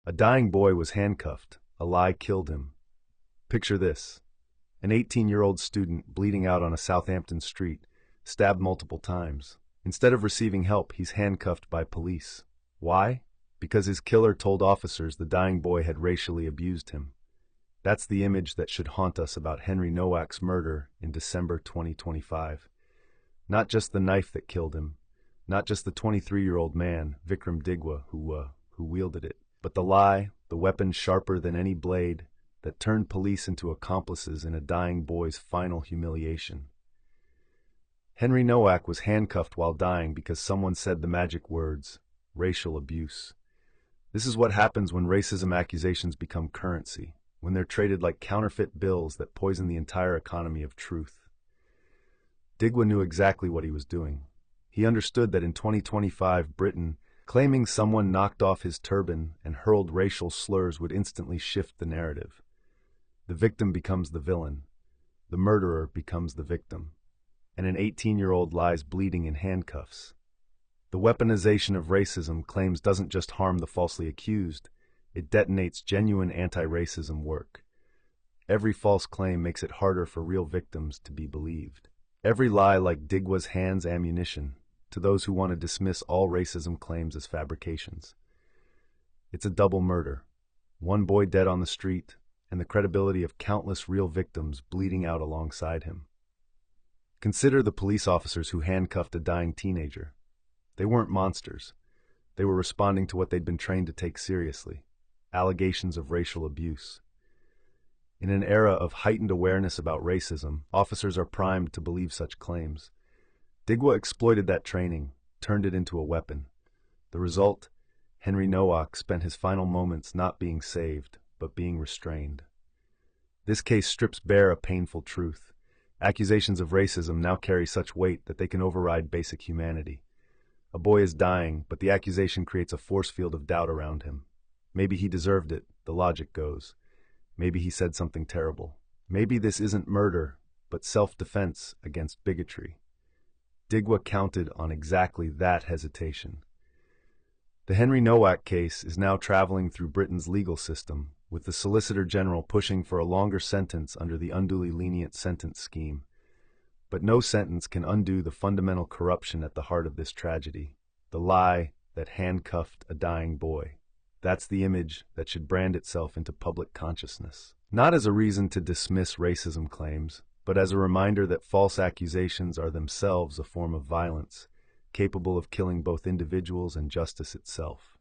A dying boy was handcuffed. A lie killed him. Picture this. An 18-year-old student bleeding out on a Southampton street, stabbed multiple times. Instead of receiving help, he's handcuffed by police. Why? Because his killer told officers the dying boy had racially abused him. That's the image that should haunt us about Henry Nowak's murder in December 2025. Not just the knife that killed him, not just the 23-year-old man, Vickrum Digwa, who wielded it, but the lie, the weapon sharper than any blade, that turned police into accomplices in a dying boy's final humiliation. Henry Nowak was handcuffed while dying because someone said the magic words, racial abuse. This is what happens when racism accusations become currency, when they're traded like counterfeit bills that poison the entire economy of truth. Digwa knew exactly what he was doing. He understood that in 2025 Britain, claiming someone knocked off his turban and hurled racial slurs would instantly shift the narrative. The victim becomes the villain. The murderer becomes the victim. And an 18-year-old lies bleeding in handcuffs. The weaponization of racism claims doesn't just harm the falsely accused, it detonates genuine anti-racism work. Every false claim makes it harder for real victims to be believed. Every lie like Digwa's hand's ammunition to those who want to dismiss all racism claims as fabrications. It's a double murder. One boy dead on the street, and the credibility of countless real victims bleeding out alongside him. Consider the police officers who handcuffed a dying teenager. They weren't monsters. They were responding to what they'd been trained to take seriously: allegations of racial abuse. In an era of heightened awareness about racism, officers are primed to believe such claims. Digwa exploited that training, turned it into a weapon. The result? Henry Nowak spent his final moments not being saved, but being restrained. This case strips bare a painful truth. Accusations of racism now carry such weight that they can override basic humanity. A boy is dying, but the accusation creates a force field of doubt around him. Maybe he deserved it, the logic goes. Maybe he said something terrible. Maybe this isn't murder, but self-defense against bigotry. Digwa counted on exactly that hesitation. The Henry Nowak case is now traveling through Britain's legal system, with the Solicitor General pushing for a longer sentence under the unduly lenient sentence scheme. But no sentence can undo the fundamental corruption at the heart of this tragedy, the lie that handcuffed a dying boy. That's the image that should brand itself into public consciousness. Not as a reason to dismiss racism claims, but as a reminder that false accusations are themselves a form of violence, capable of killing both individuals and justice itself.